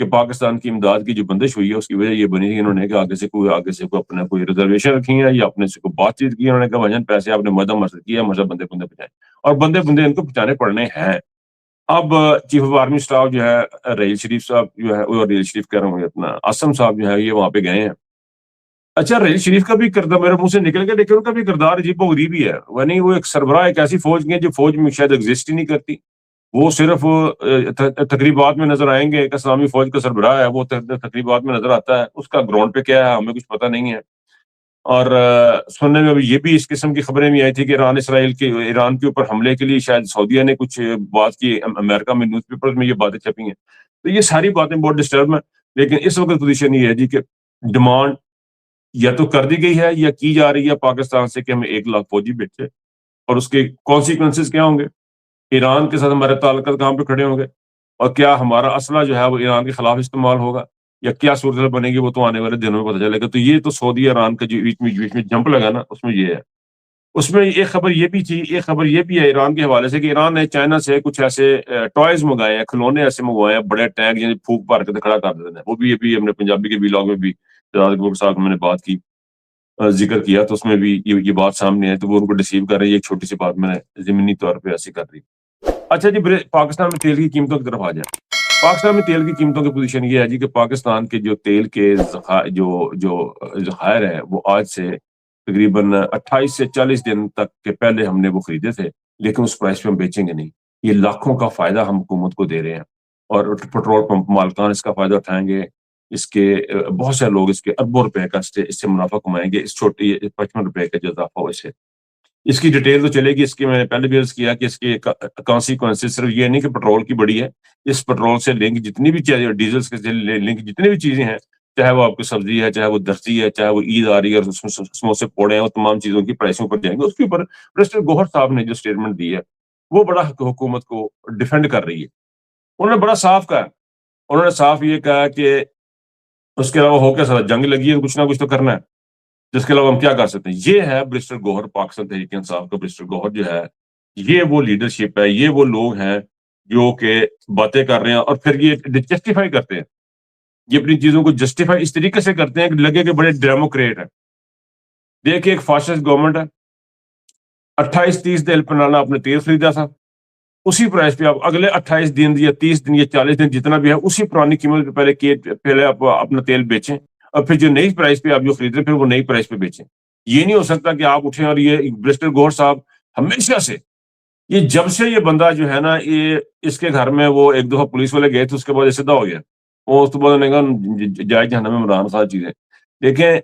کہ پاکستان کی امداد کی جو بندش ہوئی ہے اس کی وجہ یہ بنی کہ انہوں نے کہ آگے سے کوئی اپنا کوئی ریزرویشن رکھی ہے یا اپنے سے کوئی بات چیت کی ہے. انہوں نے کہا بھائی پیسے آپ نے مدد مرسد کیا مذہب بندے پہنچائیں اور بندے ان کو پہنچانے پڑنے ہیں. اب چیف آف آرمی اسٹاف جو ہے ریل شریف صاحب جو ہے وہ ریل شریف کہہ رہا ہوں اپنا آسم صاحب جو ہے یہ وہاں پہ گئے ہیں. اچھا ریل شریف کا بھی کردار میرے منہ سے نکل گیا لیکن ان کا بھی کردار عجیب و غریب ہی ہے. یعنی وہ ایک سربراہ ایک ایسی فوج کی ہے جو فوج میں شاید ایگزسٹ ہی نہیں کرتی. وہ صرف تقریبات میں نظر آئیں گے. ایک اسلامی فوج کا سربراہ ہے وہ تقریبات میں نظر آتا ہے. اس کا گراؤنڈ پہ کیا ہے ہمیں کچھ پتہ نہیں ہے. اور سننے میں یہ بھی اس قسم کی خبریں بھی آئی تھی کہ ایران کے اوپر حملے کے لیے شاید سعودیہ نے کچھ بات کی. امریکہ میں نیوز پیپر میں یہ باتیں چھپی ہیں. تو یہ ساری باتیں بہت ڈسٹرب ہیں. لیکن اس وقت پوزیشن یہ ہے جی کہ ڈیمانڈ یا تو کر دی گئی ہے یا کی جا رہی ہے پاکستان سے کہ ہمیں 1 لاکھ فوجی بھیجے اور اس کے کانسیکوینسز کیا ہوں گے. ایران کے ساتھ ہمارے تعلقات کہاں پہ کھڑے ہوں گے اور کیا ہمارا اسلحہ جو ہے وہ ایران کے خلاف استعمال ہوگا یا کیا صورت بنے گی وہ تو آنے والے دنوں میں پتہ چلے گا. تو یہ تو سعودی ایران کا جو بیچ میں جمپ لگا نا اس میں یہ ہے. اس میں ایک خبر یہ بھی تھی ایک خبر یہ بھی ہے ایران کے حوالے سے کہ ایران نے چائنا سے کچھ ایسے ٹوائز منگائے ہیں کھلونے ایسے منگوائے ہیں بڑے ٹینک یعنی پھونک پار کے کھڑا کر دیتے ہیں. وہ بھی ابھی ہم نے پنجابی کے ویلاگ میں بھی صاحب میں نے بات کی ذکر کیا تو اس میں بھی یہ بات سامنے ہے. تو وہ ان کو ڈسیو کر رہے ہیں. ایک چھوٹی سی بات میں نے ضمنی طور پہ ایسی کر رہی. اچھا جی پاکستان میں تیل کی قیمتوں کی طرف آ جائیں. پاکستان میں تیل کی قیمتوں کی پوزیشن یہ ہے جی کہ پاکستان کے جو تیل کے جو ذخائر ہیں وہ آج سے تقریباً 28 سے 40 دن تک کے پہلے ہم نے وہ خریدے تھے لیکن اس پرائس پہ ہم بیچیں گے نہیں. یہ لاکھوں کا فائدہ ہم حکومت کو دے رہے ہیں اور پٹرول پمپ مالکان اس کا فائدہ اٹھائیں گے. اس کے بہت سے لوگ اس کے اربوں روپے کا اس سے منافع کمائیں گے. اس چھوٹی 55 روپے کا جو اضافہ ہو اس کی ڈیٹیل تو چلے گی. اس کی میں نے پہلے بھی عرض کیا کہ اس کے کانسیکوینسز صرف یہ نہیں کہ پٹرول کی بڑی ہے. اس پٹرول سے لنک جتنی بھی چیزیں ڈیزل سے لنک جتنی بھی چیزیں ہیں چاہے وہ آپ کی سبزی ہے چاہے وہ درزی ہے چاہے وہ عید آ رہی ہے اور سموسے پوڑے ہیں وہ تمام چیزوں کی پرائسوں پر جائیں گے. اس کے اوپر مسٹر گوہر صاحب نے جو اسٹیٹمنٹ دی ہے وہ بڑا حکومت کو ڈیفینڈ کر رہی ہے. انہوں نے بڑا صاف کہا. انہوں نے صاف یہ کہا کہ اس کے علاوہ ہو کیا سر جنگ لگی ہے کچھ نہ کچھ تو کرنا ہے جس کے علاوہ ہم کیا کر سکتے ہیں. یہ ہے برسٹر گوہر پاکستان تحریک انصاف کا. برسٹر گوہر جو ہے یہ وہ لیڈرشپ ہے یہ وہ لوگ ہیں جو کہ باتیں کر رہے ہیں اور پھر یہ جسٹیفائی کرتے ہیں. یہ اپنی چیزوں کو جسٹیفائی اس طریقے سے کرتے ہیں کہ لگے کہ بڑے ڈیموکریٹ ہیں. دیکھیں ایک فاشسٹ گورنمنٹ ہے 28-30 دن پرانا آپ نے تیل خریدا تھا اسی پرائس پہ آپ اگلے 28 دن یا 30 دن یا 40 دن جتنا بھی ہے اسی پرانی قیمت پہ پہلے آپ اپنا تیل بیچیں اور پھر جو نئی پرائس پہ آپ جو خرید رہے پھر وہ نئی پرائس پہ بیچیں. یہ نہیں ہو سکتا کہ آپ اٹھیں اور یہ برسٹر گوہر صاحب ہمیشہ سے یہ جب سے یہ بندہ جو ہے نا یہ اس کے گھر میں وہ ایک دفعہ پولیس والے گئے تھے اس کے بعد سیدھا ہو گیا. وہ اس کے بعد نے کہا جائے جہنم میں عمران خان چیزیں. دیکھیں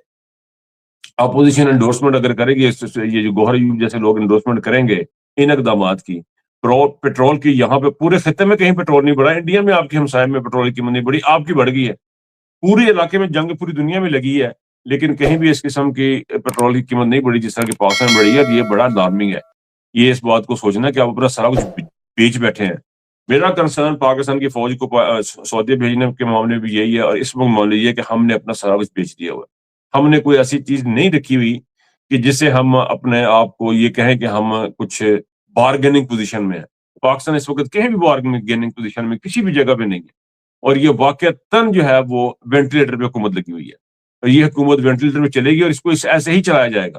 اپوزیشن انڈورسمنٹ اگر کرے گی یہ جو گوہر جیسے لوگ انڈورسمنٹ کریں گے ان اقدامات کی پیٹرول کی یہاں پہ پورے خطے میں کہیں پیٹرول نہیں بڑھا. انڈیا میں آپ کے ہمسائے میں پیٹرول کی قیمت نہیں بڑھی آپ کی بڑھ گئی ہے. پورے علاقے میں جنگ پوری دنیا میں لگی ہے لیکن کہیں بھی اس قسم کی پیٹرول کی قیمت نہیں بڑھی جس طرح کی پاکستان میں بڑھی ہے. یہ بڑا الارمنگ ہے. یہ اس بات کو سوچنا کہ آپ اپنا سارا کچھ بیچ بیٹھے ہیں. میرا کنسرن پاکستان کی فوج کو سعودی بھیجنے کے معاملے میں بھی یہی ہے اور اس میں معاملے یہ ہے کہ ہم نے اپنا سارا کچھ بیچ دیا ہوا ہے. ہم نے کوئی ایسی چیز نہیں رکھی ہوئی کہ جس سے ہم اپنے آپ کو یہ کہیں کہ ہم کچھ بارگیننگ پوزیشن میں ہیں. پاکستان اس وقت کہیں بھی بارگیننگ پوزیشن میں کسی بھی جگہ پہ نہیں ہے اور یہ واقعتاً جو ہے وہ وینٹیلیٹر پہ حکومت لگی ہوئی ہے اور یہ حکومت وینٹیلیٹر میں چلے گی اور اس کو ایسے ہی چلایا جائے گا.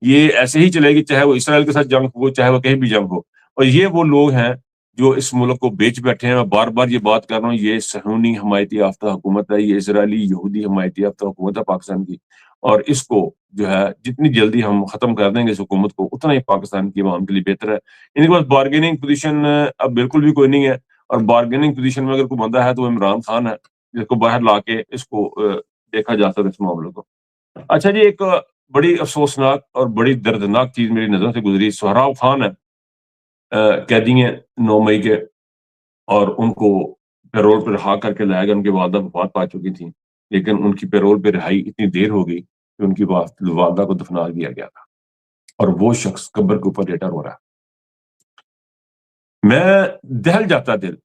یہ ایسے ہی چلے گی چاہے وہ اسرائیل کے ساتھ جنگ ہو چاہے وہ کہیں بھی جنگ ہو. اور یہ وہ لوگ ہیں جو اس ملک کو بیچ بیٹھے ہیں. میں بار بار یہ بات کر رہا ہوں یہ صہیونی حمایتی یافتہ حکومت ہے. یہ اسرائیلی یہودی حمایتی یافتہ حکومت ہے پاکستان کی اور اس کو جو ہے جتنی جلدی ہم ختم کر دیں گے اس حکومت کو اتنا ہی پاکستان کی عوام کے لیے بہتر ہے. ان کے پاس بارگیننگ پوزیشن اب بالکل بھی کوئی نہیں ہے اور بارگیننگ پوزیشن میں اگر کوئی بندہ ہے تو وہ عمران خان ہے جس کو باہر لا کے اس کو دیکھا جا سکتا ہے اس معاملے کو. اچھا جی ایک بڑی افسوسناک اور بڑی دردناک چیز میری نظروں سے گزری. سہراب خان ہے قیدی ہیں 9 مئی کے اور ان کو پیرول پہ رہا کر کے لایا گیا. ان کی والدہ وفات پا چکی تھیں لیکن ان کی پیرول پہ رہائی اتنی دیر ہو گئی کہ ان کی والدہ کو دفنا دیا گیا تھا اور وہ شخص قبر کے اوپر لیٹا ہو رہا ہے. میں دہل جاتا دل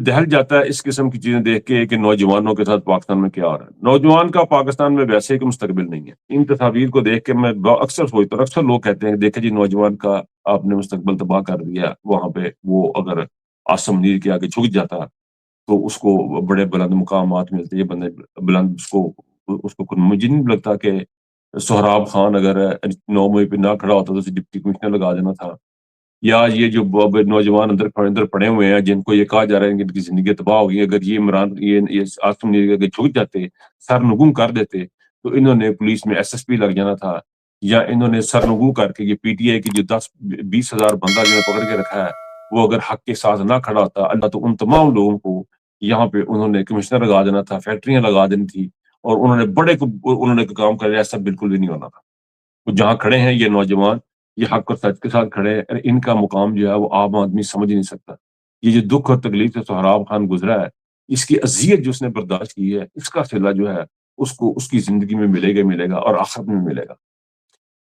دہل جاتا ہے اس قسم کی چیزیں دیکھ کے کہ نوجوانوں کے ساتھ پاکستان میں کیا ہو رہا ہے. نوجوان کا پاکستان میں ویسے کہ مستقبل نہیں ہے. ان تصاویر کو دیکھ کے میں اکثر سوچتا ہوں اکثر لوگ کہتے ہیں کہ دیکھیں جی نوجوان کا آپ نے مستقبل تباہ کر دیا. وہاں پہ وہ اگر آسم منیر کے آگے جھک جاتا تو اس کو بڑے بلند مقامات ملتے، یہ بندے بلند، اس کو مجھے نہیں لگتا کہ سہراب خان اگر 9 مئی پہ نہ کھڑا ہوتا تو اسے ڈپٹی کمشنر لگا دینا تھا، یا یہ جو نوجوان اندر پڑے ہوئے ہیں جن کو یہ کہا جا رہا ہے کہ ان کی زندگی تباہ ہوگی، اگر یہ عمران یہ آصم نیگ اگر جھک جاتے، سرنگوں کر دیتے، تو انہوں نے پولیس میں ایس ایس پی لگ جانا تھا، یا انہوں نے سرنگوں کر کے یہ پی ٹی آئی کی جو 10-20 ہزار بندہ جو پکڑ کے رکھا ہے، وہ اگر حق کے ساتھ نہ کھڑا ہوتا اللہ تو ان تمام لوگوں کو یہاں پہ انہوں نے کمشنر لگا دینا تھا، فیکٹریاں لگا دینی تھی، اور انہوں نے کام کر لیا، ایسا بالکل بھی نہیں ہونا تھا۔ وہ جہاں کھڑے ہیں یہ نوجوان، یہ حق اور سچ کے ساتھ کھڑے ہیں، ان کا مقام جو ہے وہ عام آدمی سمجھ نہیں سکتا۔ یہ جو دکھ اور تکلیف سے سہراب خان گزرا ہے، اس کی اذیت جو اس نے برداشت کی ہے، اس کا صلہ جو ہے اس کو اس کی زندگی میں ملے گا اور آخرت میں ملے گا۔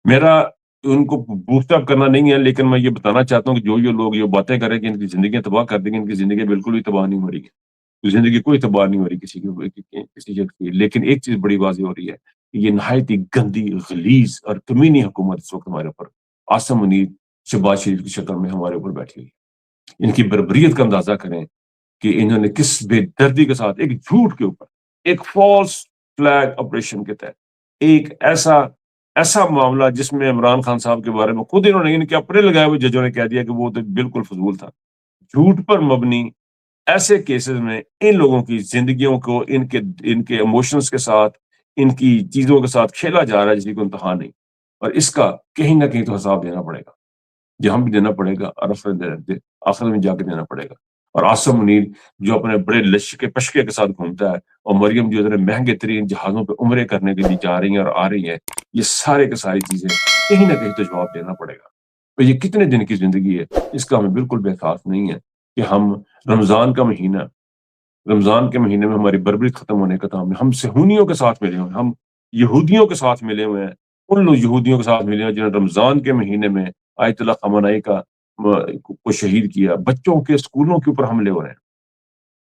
میرا ان کو بوسٹ اپ کرنا نہیں ہے، لیکن میں یہ بتانا چاہتا ہوں کہ جو لوگ یہ باتیں کریں کہ ان کی زندگیاں تباہ کر دیں گے، ان کی زندگی بالکل بھی تباہ نہیں ہو رہی ہے، زندگی کوئی تباہ نہیں ہو رہی کسی شخص کی، لیکن ایک چیز بڑی واضح ہو رہی ہے کہ یہ نہایت ہی گندی، غلیظ اور کمینی حکومت اس وقت ہمارے اوپر آصم منیر شہباز شریف کی شکل میں ہمارے اوپر بیٹھی ہوئی ہے۔ ان کی بربریت کا اندازہ کریں کہ انہوں نے کس بے دردی کے ساتھ ایک جھوٹ کے اوپر، ایک فالس فلیگ آپریشن کے تحت، ایک ایسا معاملہ جس میں عمران خان صاحب کے بارے میں خود انہوں نے ان کے اپنے لگائے ہوئے ججوں نے کہہ دیا کہ وہ تو بالکل فضول تھا، جھوٹ پر مبنی ایسے کیسز میں ان لوگوں کی زندگیوں کو ان کے ایموشنز کے ساتھ، ان کی چیزوں کے ساتھ کھیلا جا رہا ہے جس کی کوئی انتہا نہیں، اور اس کا کہیں نہ کہیں تو حساب دینا پڑے گا، یہاں بھی دینا پڑے گا اور آخر میں جا کے دینا پڑے گا۔ اور آصم منیر جو اپنے بڑے لشکے پشکے کے ساتھ گھومتا ہے، اور مریم جو اتنے مہنگے ترین جہازوں پہ عمرے کرنے کے لیے جا رہی ہیں اور آ رہی ہیں، یہ سارے کے ساری چیزیں کہیں نہ کہیں تو جواب دینا پڑے گا۔ تو یہ کتنے دن کی زندگی ہے اس کا ہمیں بالکل بے احساس نہیں ہے کہ ہم رمضان کا مہینہ، رمضان کے مہینے میں ہماری بربری ختم ہونے کا کام ہے، ہم صہیونیوں کے ساتھ ملے ہوئے ہیں، ہم یہودیوں کے ساتھ ملے ہوئے ہیں، ان لوگ یہودیوں کے ساتھ ملے ہوئے ہیں جنہوں نے رمضان کے مہینے میں آیت اللہ خامنائی کو شہید کیا۔ بچوں کے اسکولوں کے اوپر حملے ہو رہے ہیں،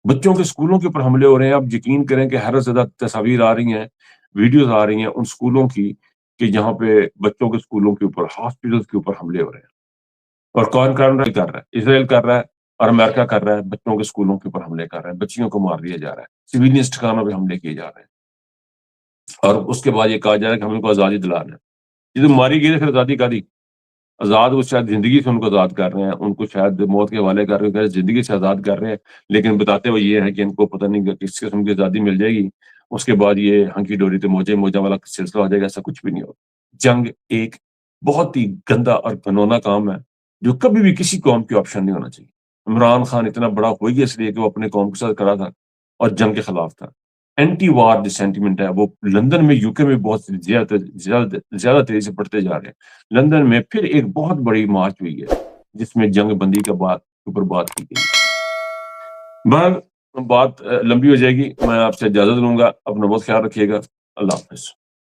بچوں کے اسکولوں کے اوپر حملے ہو رہے ہیں۔ آپ یقین کریں کہ حیرت زدہ تصاویر آ رہی ہیں، ویڈیوز آ رہی ہیں ان اسکولوں کی کہ جہاں پہ بچوں کے اسکولوں کے اوپر، ہاسپٹلز کے اوپر حملے ہو رہے ہیں، اور کون کر رہا ہے؟ اسرائیل کر رہا ہے اور امریکہ کر رہا ہے، بچوں کے اسکولوں کے اوپر حملے کر رہا ہے، بچیوں کو مار دیا جا رہا ہے، سویلین ٹھکانوں پہ حملے کیے جا رہے ہیں، اور اس کے بعد یہ کہا جا رہا ہے کہ ہم ان کو آزادی دلانا ہے۔ یہ تو ماری گئی ہے، پھر آزادی کا دی آزاد، وہ شاید زندگی سے ان کو آزاد کر رہے ہیں، ان کو شاید موت کے حوالے کر رہے ہیں، زندگی سے آزاد کر رہے ہیں، لیکن بتاتے ہوئے یہ ہے کہ ان کو پتہ نہیں کہ کس قسم کی آزادی مل جائے گی، اس کے بعد یہ ہنکی ڈوری تو موجہ والا سلسلہ ہو جائے گا، ایسا کچھ بھی نہیں ہوگا۔ جنگ ایک بہت ہی گندا اور گھنونا کام ہے جو کبھی بھی کسی قوم کی آپشن نہیں ہونا چاہیے۔ عمران خان اتنا بڑا ہو گیا اس لیے کہ وہ اپنے قوم کے ساتھ کھڑا تھا اور جنگ کے خلاف تھا۔ اینٹی وار جو سینٹیمنٹ ہے وہ لندن میں، یو کے میں بہت زیادہ تیزی سے بڑھتے جا رہے ہیں۔ لندن میں پھر ایک بہت بڑی مارچ ہوئی ہے جس میں جنگ بندی کے اوپر بات کی گئی۔ بہرحال بات لمبی ہو جائے گی، میں آپ سے اجازت لوں گا، اپنا بہت خیال رکھیے گا، اللہ حافظ۔